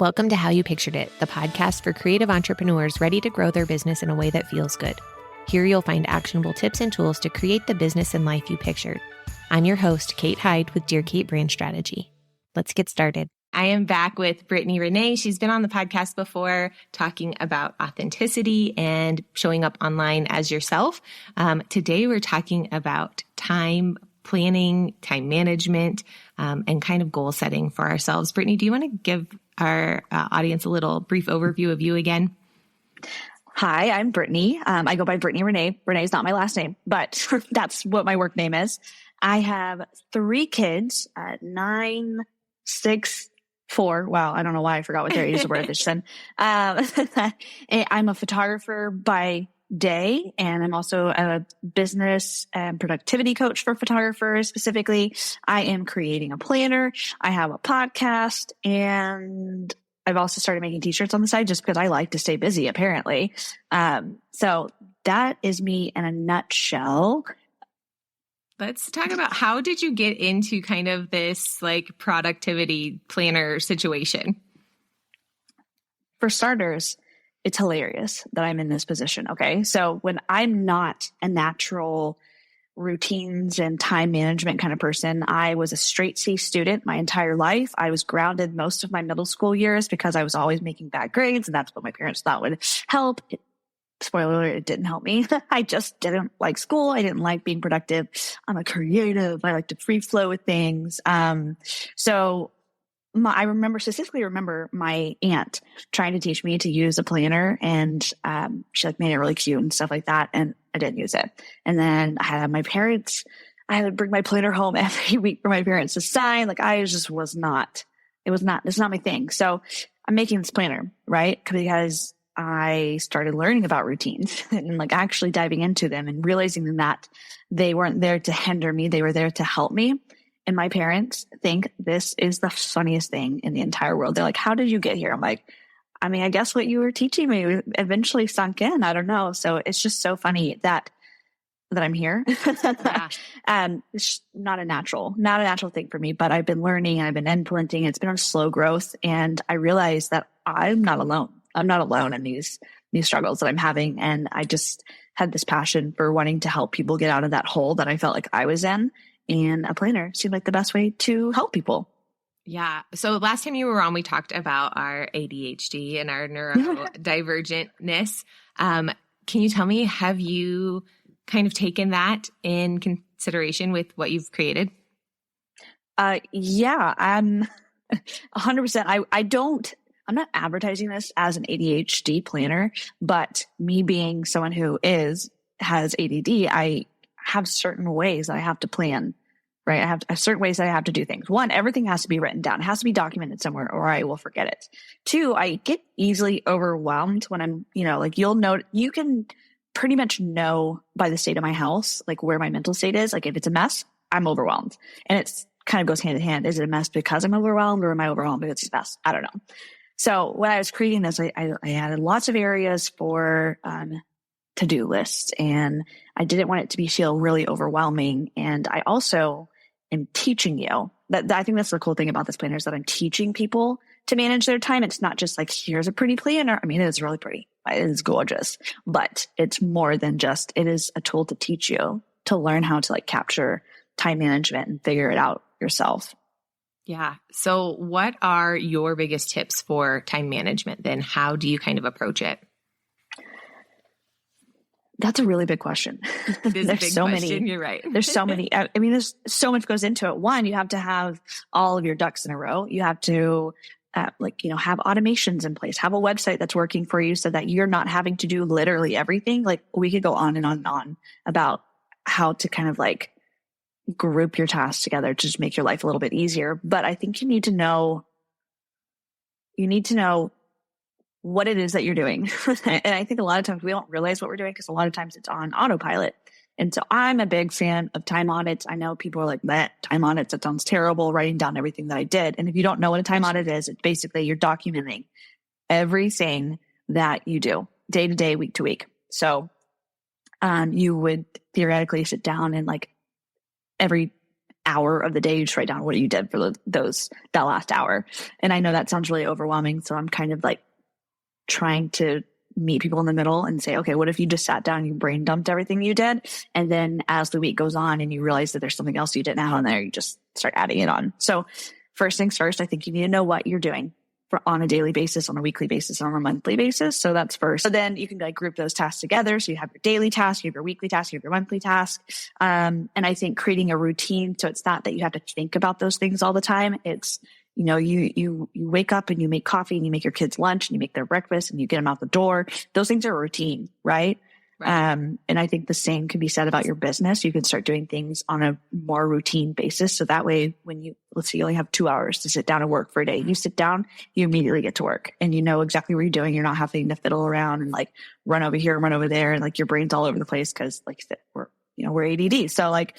Welcome to How You Pictured It, the podcast for creative entrepreneurs ready to grow their business in a way that feels good. Here you'll find actionable tips and tools to create the business and life you pictured. I'm your host, Kate Hyde with Dear Kate Brand Strategy. Let's get started. I am back with Brittnie Renee. She's been on the podcast before talking about authenticity and showing up online as yourself. Today we're talking about time planning, time management, and kind of goal setting for ourselves. Brittnie, do you want to give our audience a little brief overview of you again? Hi, I'm Brittnie. I go by Brittnie Renee. Renee is not my last name, but that's what my work name is. I have 3 kids, 9, 6, 4. Wow, I don't know why I forgot what their ages were this then. I'm a photographer by day, and I'm also a business and productivity coach for photographers specifically. I am creating a planner. I have a podcast, and I've also started making t-shirts on the side just because I like to stay busy, apparently. So that is me in a nutshell. Let's talk about how did you get into kind of this like productivity planner situation? For starters, it's hilarious that I'm in this position. Okay. So when I'm not a natural routines and time management kind of person, I was a straight C student my entire life. I was grounded most of my middle school years because I was always making bad grades, and that's what my parents thought would help. Spoiler alert, it didn't help me. I just didn't like school. I didn't like being productive. I'm a creative. I like to free flow with things. I specifically remember my aunt trying to teach me to use a planner, and she made it really cute and stuff like that. And I didn't use it. And then I had I had to bring my planner home every week for my parents to sign. It's not my thing. So I'm making this planner, right? Because I started learning about routines and actually diving into them and realizing that they weren't there to hinder me. They were there to help me. And my parents think this is the funniest thing in the entire world. They're like, how did you get here? I'm like, I guess what you were teaching me eventually sunk in. I don't know. So it's just so funny that I'm here. Yeah. It's not a natural thing for me, but I've been learning and I've been implementing. It's been a slow growth. And I realized that I'm not alone. I'm not alone in these struggles that I'm having. And I just had this passion for wanting to help people get out of that hole that I felt like I was in. And a planner seemed like the best way to help people. Yeah. So last time you were on, we talked about our ADHD and our neurodivergentness. Can you tell me, have you kind of taken that in consideration with what you've created? Yeah, I'm 100%. I'm not advertising this as an ADHD planner, but me being someone who has ADD, I have certain ways that I have to plan, right? I have certain ways that I have to do things. 1, everything has to be written down. It has to be documented somewhere or I will forget it. 2, I get easily overwhelmed when I'm, you can pretty much know by the state of my house, where my mental state is. If it's a mess, I'm overwhelmed. And it's kind of goes hand in hand. Is it a mess because I'm overwhelmed, or am I overwhelmed because it's a mess? I don't know. So when I was creating this, I added lots of areas for to-do lists, and I didn't want it to feel really overwhelming. And I also am teaching you that. I think that's the cool thing about this planner is that I'm teaching people to manage their time. It's not just here's a pretty planner. It is really pretty. It is gorgeous, but it's more than just, it is a tool to teach you to learn how to capture time management and figure it out yourself. Yeah. So what are your biggest tips for time management then? How do you kind of approach it? That's a really big question. There's so many. You're right. There's so many. There's so much goes into it. 1, you have to have all of your ducks in a row. You have to have automations in place, have a website that's working for you so that you're not having to do literally everything. We could go on and on and on about how to kind of group your tasks together to just make your life a little bit easier. But I think you need to know what it is that you're doing. And I think a lot of times we don't realize what we're doing because a lot of times it's on autopilot. And so I'm a big fan of time audits. I know people are like, time audits, that sounds terrible, writing down everything that I did. And if you don't know what a time audit is, it's basically you're documenting everything that you do day to day, week to week. So you would theoretically sit down and every hour of the day, you just write down what you did for that last hour. And I know that sounds really overwhelming. So I'm kind of like trying to meet people in the middle and say, okay, what if you just sat down and you brain dumped everything you did? And then as the week goes on and you realize that there's something else you didn't add on there, you just start adding it on. So first things first, I think you need to know what you're doing on a daily basis, on a weekly basis, on a monthly basis. So that's first. So then you can like group those tasks together. So you have your daily task, you have your weekly task, you have your monthly task. And I think creating a routine. So it's not that you have to think about those things all the time. It's, you know, you wake up and you make coffee and you make your kids lunch and you make their breakfast and you get them out the door. Those things are routine, right? Right. And I think the same can be said about your business. You can start doing things on a more routine basis. So that way, when let's say you only have 2 hours to sit down and work for a day, you sit down, you immediately get to work and you know exactly what you're doing. You're not having to fiddle around and like run over here, run over there. And like your brain's all over the place. Cause like we're ADD. So like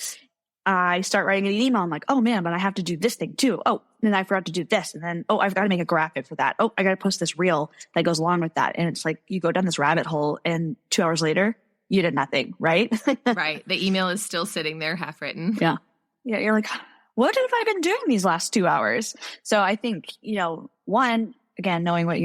I start writing an email. I'm like, oh man, but I have to do this thing too. Oh, and then I forgot to do this. And then, I've got to make a graphic for that. I got to post this reel that goes along with that. And it's like, you go down this rabbit hole and 2 hours later, you did nothing, right? Right. The email is still sitting there half written. Yeah. Yeah. You're like, what have I been doing these last 2 hours? So I think, one, again, knowing what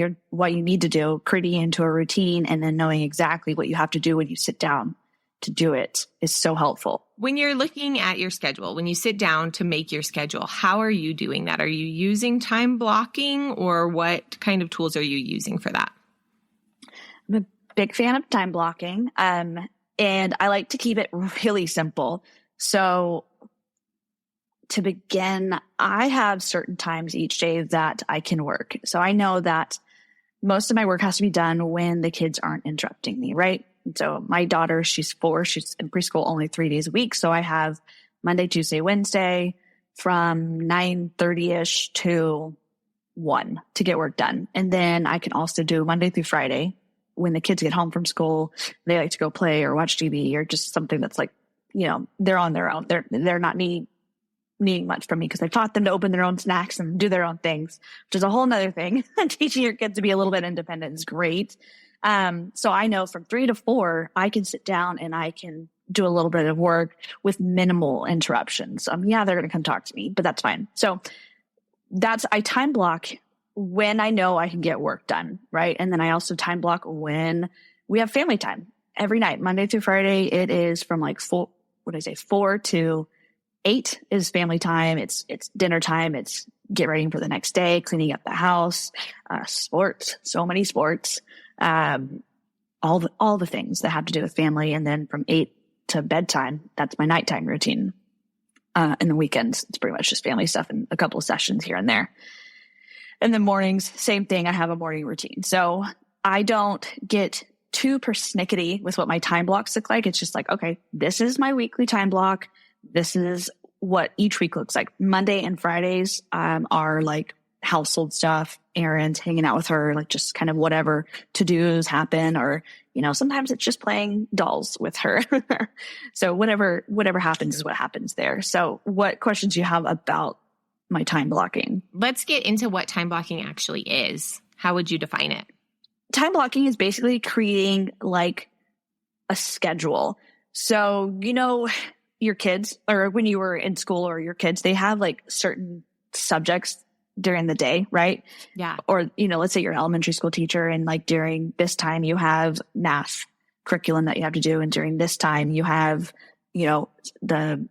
you need to do, creating into a routine, and then knowing exactly what you have to do when you sit down to do it is so helpful. When you're looking at your schedule, when you sit down to make your schedule, how are you doing that? Are you using time blocking, or what kind of tools are you using for that? I'm a big fan of time blocking. And I like to keep it really simple. So to begin, I have certain times each day that I can work. So I know that most of my work has to be done when the kids aren't interrupting me, right? So my daughter, she's 4, she's in preschool only 3 days a week. So I have Monday, Tuesday, Wednesday from 9:30ish to 1 to get work done. And then I can also do Monday through Friday when the kids get home from school. They like to go play or watch TV or just something that's like, they're on their own. They're not needing much from me because I've taught them to open their own snacks and do their own things, which is a whole nother thing. Teaching your kids to be a little bit independent is great. So I know from 3 to 4, I can sit down and I can do a little bit of work with minimal interruptions. They're going to come talk to me, but that's fine. So I time block when I know I can get work done, right? And then I also time block when we have family time every night, Monday through Friday. It is from like 4 to 8 is family time. It's dinner time. It's get ready for the next day, cleaning up the house, sports, so many sports, all the things that have to do with family. And then from 8 to bedtime, that's my nighttime routine. And the weekends, it's pretty much just family stuff and a couple of sessions here and there. And the mornings, same thing. I have a morning routine. So I don't get too persnickety with what my time blocks look like. It's just like, okay, this is my weekly time block. This is what each week looks like. Monday and Fridays are like household stuff, errands, hanging out with her, like just kind of whatever to-dos happen, or, sometimes it's just playing dolls with her. So whatever happens is what happens there. So what questions do you have about my time blocking? Let's get into what time blocking actually is. How would you define it? Time blocking is basically creating like a schedule. So, your kids, or when you were in school, or your kids, they have like certain subjects during the day, right? Yeah. Or, let's say you're an elementary school teacher and like during this time you have math curriculum that you have to do. And during this time you have, the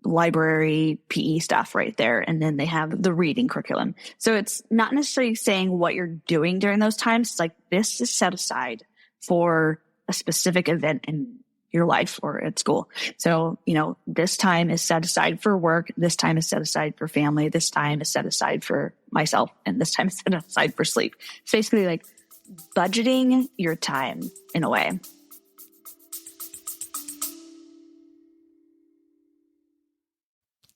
library PE stuff right there. And then they have the reading curriculum. So it's not necessarily saying what you're doing during those times. It's like, this is set aside for a specific event in your life or at school. So, this time is set aside for work. This time is set aside for family. This time is set aside for myself. And this time is set aside for sleep. It's basically like budgeting your time in a way.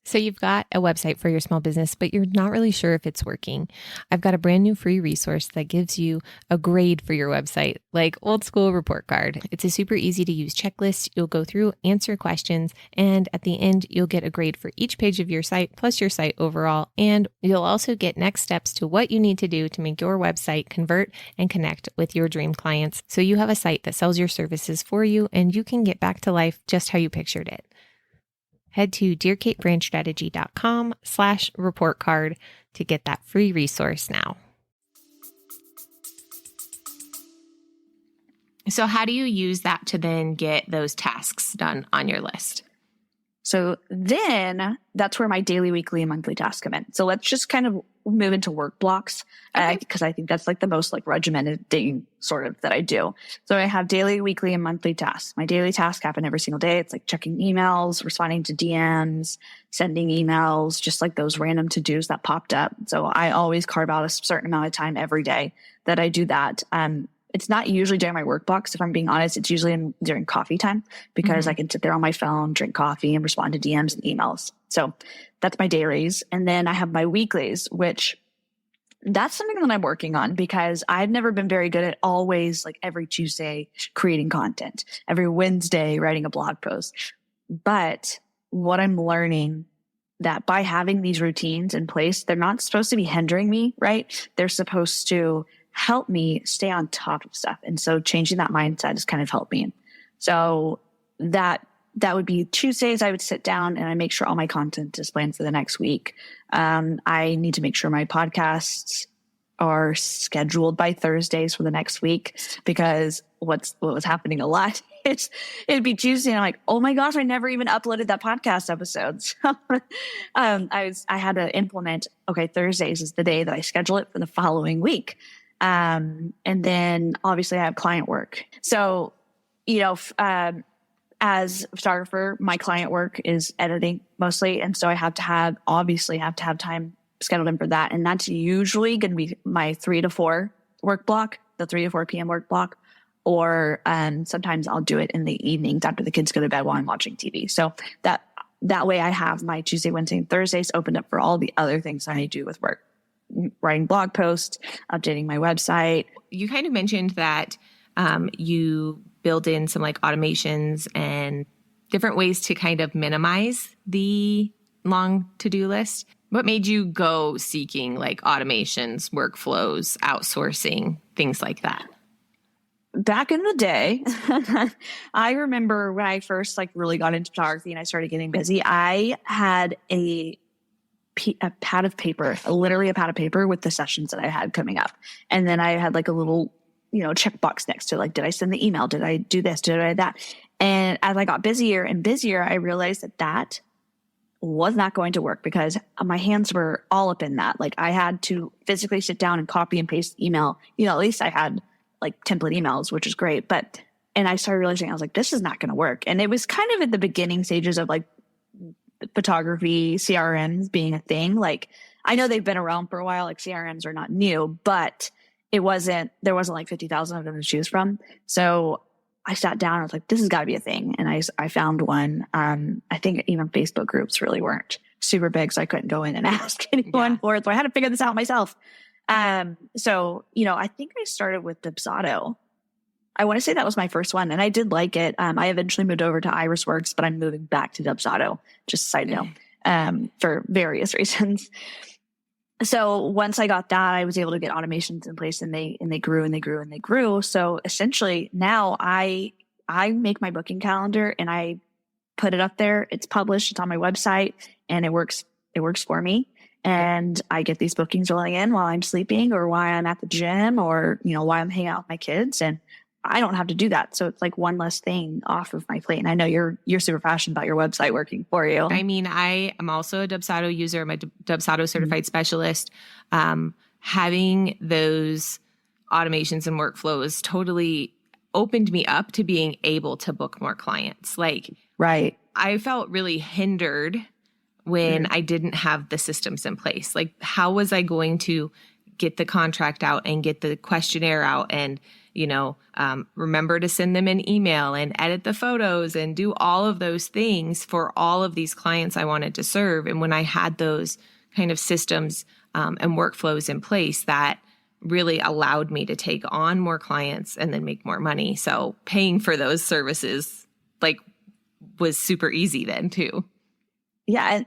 So you've got a website for your small business, but you're not really sure if it's working. I've got a brand new free resource that gives you a grade for your website, like old school report card. It's a super easy to use checklist. You'll go through, answer questions, and at the end, you'll get a grade for each page of your site, plus your site overall. And you'll also get next steps to what you need to do to make your website convert and connect with your dream clients. So you have a site that sells your services for you, and you can get back to life just how you pictured it. Head to dearkatebranchstrategy.com/report card to get that free resource now. So how do you use that to then get those tasks done on your list? So then that's where my daily, weekly, and monthly tasks come in. So let's just kind of move into work blocks because I think that's like the most like regimented thing sort of that I do. So I have daily, weekly, and monthly tasks. My daily tasks happen every single day. It's like checking emails, responding to DMs, sending emails, just like those random to-dos that popped up. So I always carve out a certain amount of time every day that I do that. It's not usually during my work blocks. If I'm being honest, it's usually during coffee time because I can sit there on my phone, drink coffee, and respond to DMs and emails. So that's my dailies. And then I have my weeklies, which that's something that I'm working on because I've never been very good at always like every Tuesday creating content, every Wednesday writing a blog post. But what I'm learning that by having these routines in place, they're not supposed to be hindering me, right? They're supposed to help me stay on top of stuff. And so changing that mindset has kind of helped me. So that would be Tuesdays. I would sit down and I make sure all my content is planned for the next week. I need to make sure my podcasts are scheduled by Thursdays for the next week because what was happening a lot, it'd be Tuesday and I'm like, oh my gosh, I never even uploaded that podcast episode. So, I had to implement, okay, Thursdays is the day that I schedule it for the following week. And then obviously I have client work. So, as a photographer, my client work is editing mostly. And so I have to have time scheduled in for that. And that's usually going to be my 3 to 4 work block, the 3 to 4 p.m. work block. Or, sometimes I'll do it in the evenings after the kids go to bed while I'm watching TV. So that way I have my Tuesday, Wednesday, and Thursdays opened up for all the other things I do with work. Writing blog posts, updating my website. You kind of mentioned that you build in some like automations and different ways to kind of minimize the long to-do list. What made you go seeking like automations, workflows, outsourcing, things like that? Back in the day, I remember when I first like really got into photography and I started getting busy, I had a pad of paper, literally a pad of paper with the sessions that I had coming up. And then I had like a little, checkbox next to it, like, did I send the email? Did I do this? Did I that? And as I got busier and busier, I realized that was not going to work because my hands were all up in that. Like I had to physically sit down and copy and paste the email. At least I had like template emails, which is great. And I started realizing, I was like, this is not going to work. And it was kind of at the beginning stages of like photography, CRMs being a thing. Like I know they've been around for a while, like CRMs are not new, but there wasn't like 50,000 of them to choose from. So I sat down and I was like, this has got to be a thing. And I found one. I think even Facebook groups really weren't super big. So I couldn't go in and ask anyone for it. So I had to figure this out myself. So, I think I started with Dubsado. I want to say that was my first one and I did like it. I eventually moved over to Irisworks, but I'm moving back to Dubsado, just a side note, for various reasons. So once I got that, I was able to get automations in place and they grew and they grew and they grew. So essentially now I make my booking calendar and I put it up there. It's published. It's on my website and it works for me. And I get these bookings rolling in while I'm sleeping or while I'm at the gym or, while I'm hanging out with my kids. And I don't have to do that. So it's like one less thing off of my plate. And I know you're super passionate about your website working for you. I mean, I am also a Dubsado user. I'm a Dubsado certified specialist. Having those automations and workflows totally opened me up to being able to book more clients. Like, right. I felt really hindered when I didn't have the systems in place. Like, how was I going to get the contract out and get the questionnaire out and, remember to send them an email and edit the photos and do all of those things for all of these clients I wanted to serve. And when I had those kind of systems and workflows in place, that really allowed me to take on more clients and then make more money. So paying for those services was super easy then too. Yeah.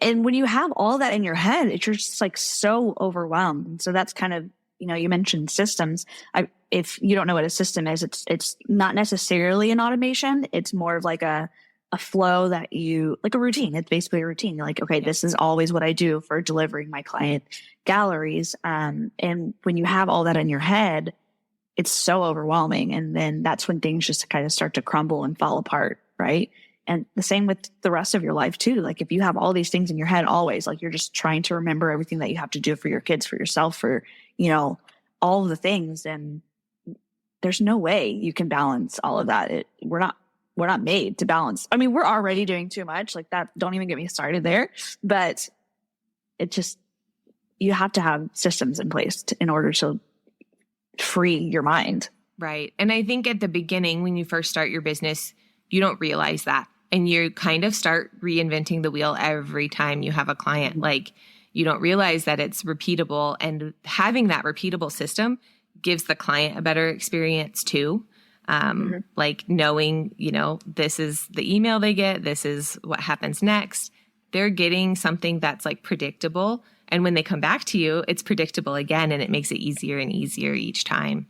And when you have all that in your head, it's just so overwhelmed. And so that's kind of, you mentioned systems. If you don't know what a system is, it's not necessarily an automation. It's more of like a a flow that like a routine. It's basically a routine. You're like, okay, this is always what I do for delivering my client galleries. And when you have all that in your head, it's so overwhelming. And then that's when things just kind of start to crumble and fall apart. Right. And the same with the rest of your life too. Like if you have all these things in your head always, like you're just trying to remember everything that you have to do for your kids, for yourself, for, all of the things. And there's no way you can balance all of that. We're not made to balance. I mean, we're already doing too much like that. Don't even get me started there, but you have to have systems in place in order to free your mind. Right. And I think at the beginning, when you first start your business, you don't realize that. And you kind of start reinventing the wheel every time you have a client. Like you don't realize that it's repeatable, and having that repeatable system gives the client a better experience too. Like knowing, this is the email they get, this is what happens next. They're getting something that's like predictable. And when they come back to you, it's predictable again, and it makes it easier and easier each time.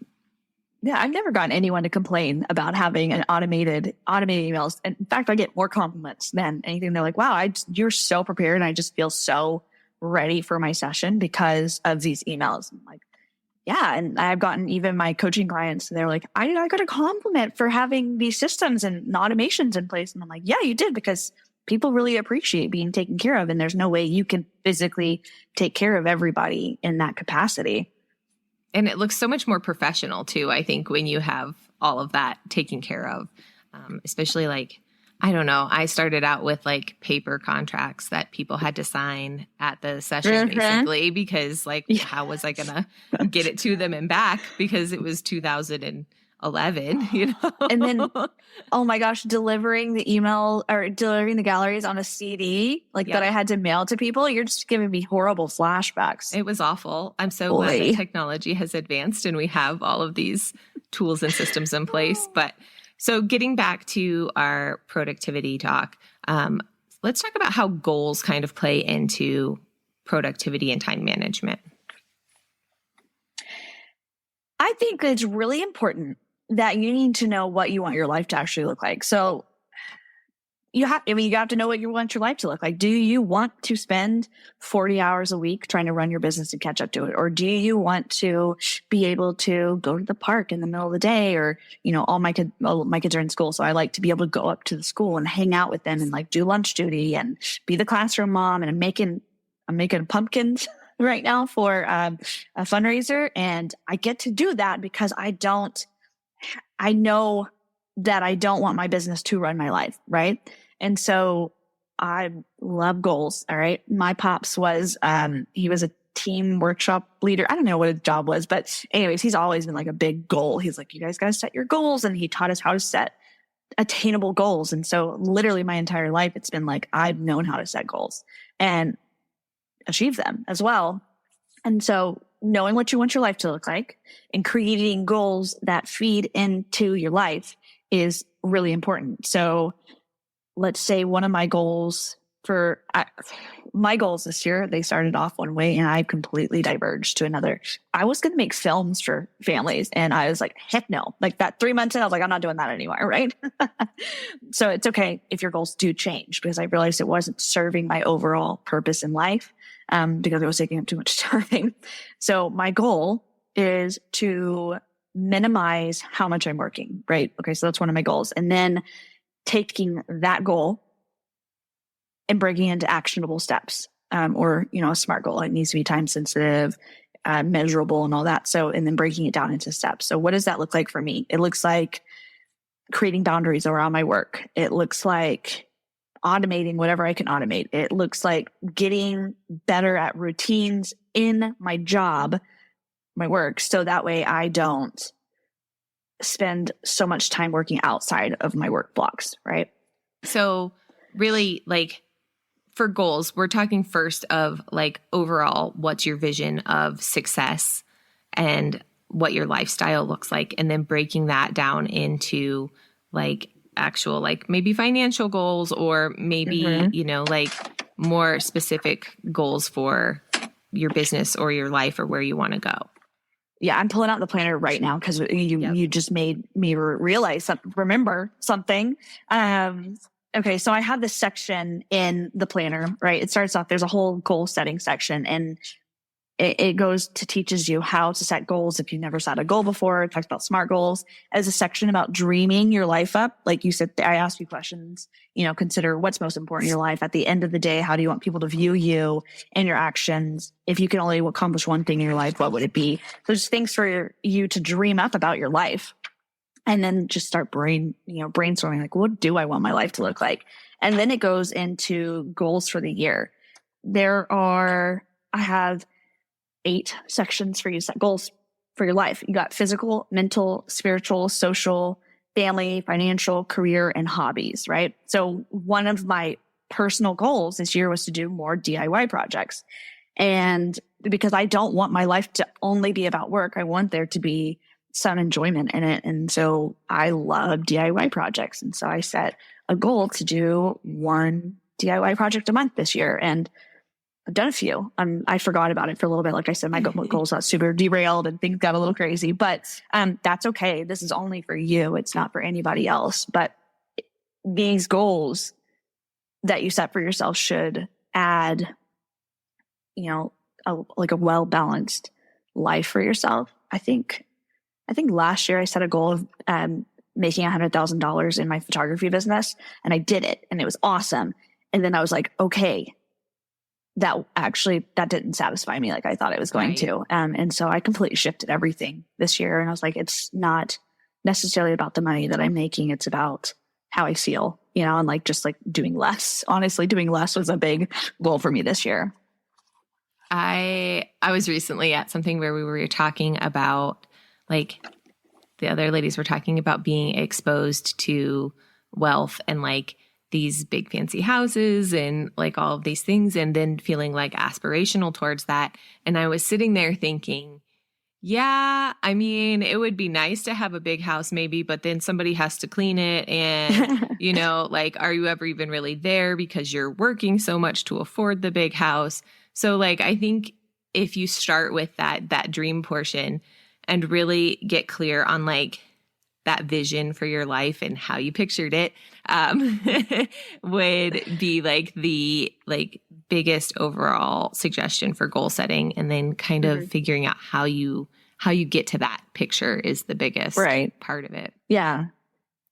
Yeah, I've never gotten anyone to complain about having an automated emails. And in fact, I get more compliments than anything. They're like, wow, you're so prepared. And I just feel so ready for my session because of these emails. I'm like, yeah. And I've gotten even my coaching clients, they're like, I got a compliment for having these systems and automations in place. And I'm like, yeah, you did, because people really appreciate being taken care of. And there's no way you can physically take care of everybody in that capacity. And it looks so much more professional too, I think, when you have all of that taken care of, especially like, I don't know, I started out with like paper contracts that people had to sign at the session basically, because like, how was I going to get it to them and back, because it was 2011, And then, oh my gosh, delivering the email or delivering the galleries on a CD that I had to mail to people. You're just giving me horrible flashbacks. It was awful. I'm so glad that technology has advanced and we have all of these tools and systems in place. But so getting back to our productivity talk, let's talk about how goals kind of play into productivity and time management. I think it's really important that you need to know what you want your life to actually look like. So you have to know what you want your life to look like. Do you want to spend 40 hours a week trying to run your business and catch up to it? Or do you want to be able to go to the park in the middle of the day? Or, all my kids are in school. So I like to be able to go up to the school and hang out with them and like do lunch duty and be the classroom mom. And I'm making pumpkins right now for a fundraiser. And I get to do that because I know that I don't want my business to run my life. Right. And so I love goals. All right. My pops was, he was a team workshop leader. I don't know what his job was, but anyways, he's always been like a big goal. He's like, you guys got to set your goals. And he taught us how to set attainable goals. And so literally my entire life, it's been like, I've known how to set goals and achieve them as well. And so knowing what you want your life to look like and creating goals that feed into your life is really important. So let's say one of my goals this year, they started off one way and I completely diverged to another. I was going to make films for families and I was like, heck no. Like that 3 months in, I was like, I'm not doing that anymore. Right. So it's okay if your goals do change, because I realized it wasn't serving my overall purpose in life, because it was taking up too much time. So my goal is to minimize how much I'm working. Right. Okay. So that's one of my goals. And then taking that goal and breaking into actionable steps, or, a SMART goal. It needs to be time sensitive, measurable and all that. So, and then breaking it down into steps. So what does that look like for me? It looks like creating boundaries around my work. It looks like automating whatever I can automate. It looks like getting better at routines in my job, my work. So that way I don't spend so much time working outside of my work blocks. Right. So really, like, for goals, we're talking first of like overall, what's your vision of success and what your lifestyle looks like, and then breaking that down into like actual, like maybe financial goals, or maybe, like more specific goals for your business or your life or where you want to go. Yeah, I'm pulling out the planner right now because you just made me remember something. Okay, so I have this section in the planner, right? It starts off, there's a whole goal setting section, and it goes to teaches you how to set goals if you've never set a goal before. It talks about SMART goals. As a section about dreaming your life up. Like you said, I asked you questions, consider what's most important in your life. At the end of the day, how do you want people to view you and your actions? If you can only accomplish one thing in your life, what would it be? So just things for you to dream up about your life. And then just start brainstorming, like, what do I want my life to look like? And then it goes into goals for the year. I have 8 sections for you to set goals for your life. You got physical, mental, spiritual, social, family, financial, career, and hobbies, right? So one of my personal goals this year was to do more DIY projects. And because I don't want my life to only be about work, I want there to be some enjoyment in it. And so I love DIY projects. And so I set a goal to do 1 DIY project a month this year. And I've done a few. I forgot about it for a little bit. Like I said, my goals got super derailed and things got a little crazy, but that's okay. This is only for you. It's not for anybody else. But these goals that you set for yourself should add, a well-balanced life for yourself. I think last year I set a goal of making $100,000 in my photography business, and I did it, and it was awesome. And then I was like, okay, that didn't satisfy me like I thought it was going to. And so I completely shifted everything this year, and I was like, it's not necessarily about the money that I'm making. It's about how I feel, and just doing less. Honestly, doing less was a big goal for me this year. I was recently at something where we were talking about, the other ladies were talking about being exposed to wealth and these big fancy houses and all of these things, and then feeling aspirational towards that. And I was sitting there thinking, yeah, I mean, it would be nice to have a big house maybe, but then somebody has to clean it. And, are you ever even really there because you're working so much to afford the big house? So I think if you start with that dream portion and really get clear on that vision for your life and how you pictured it, would be the biggest overall suggestion for goal setting. And then kind of figuring out how you get to that picture is the biggest part of it. Yeah,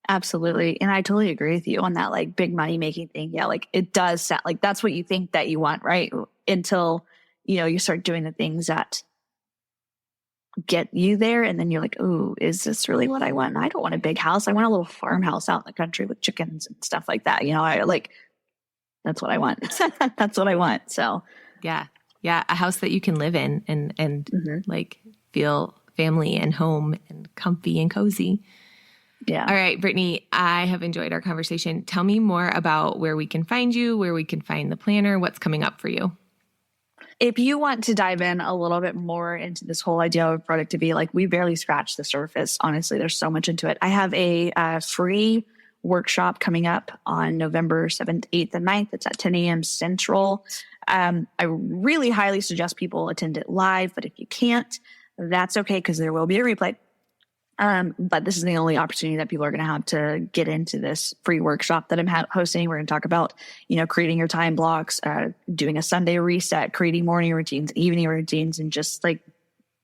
absolutely. And I totally agree with you on that big money making thing. Yeah. It does sound that's what you think that you want, right? Until, you start doing the things that get you there. And then you're like, oh, is this really what I want? I don't want a big house. I want a little farmhouse out in the country with chickens and stuff like that. That's what I want. That's what I want. So yeah. A house that you can live in and feel family and home and comfy and cozy. Yeah. All right, Brittnie, I have enjoyed our conversation. Tell me more about where we can find you, where we can find the planner, what's coming up for you. If you want to dive in a little bit more into this whole idea of productivity, we barely scratched the surface. Honestly, there's so much into it. I have a free workshop coming up on November 7th, 8th, and 9th. It's at 10 a.m. Central. I really highly suggest people attend it live, but if you can't, that's okay because there will be a replay. But this is the only opportunity that people are going to have to get into this free workshop that I'm hosting. We're going to talk about, creating your time blocks, doing a Sunday reset, creating morning routines, evening routines, and just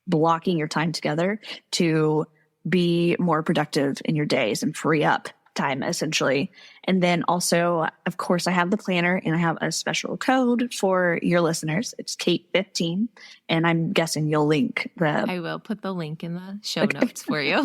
blocking your time together to be more productive in your days and free up time essentially. And then also, of course, I have the planner and I have a special code for your listeners. It's Kate15. And I'm guessing you'll link I will put the link in the show notes for you.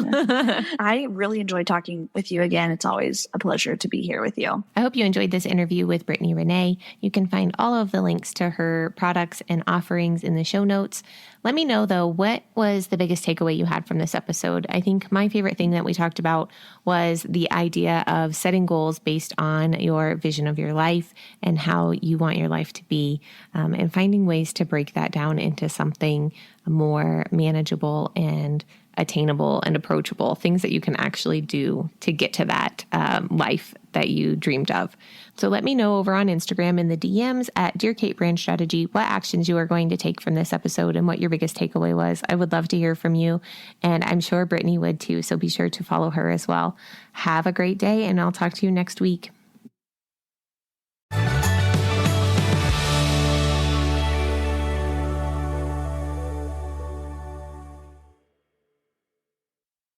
I really enjoyed talking with you again. It's always a pleasure to be here with you. I hope you enjoyed this interview with Brittnie Renee. You can find all of the links to her products and offerings in the show notes. Let me know, though, what was the biggest takeaway you had from this episode? I think my favorite thing that we talked about was the idea of setting goals based on your vision of your life and how you want your life to be, and finding ways to break that down into something more manageable and attainable and approachable, things that you can actually do to get to that life that you dreamed of. So let me know over on Instagram in the DMs at Dear Kate Brand Strategy what actions you are going to take from this episode and what your biggest takeaway was. I would love to hear from you, and I'm sure Brittnie would too, so be sure to follow her as well. Have a great day, and I'll talk to you next week.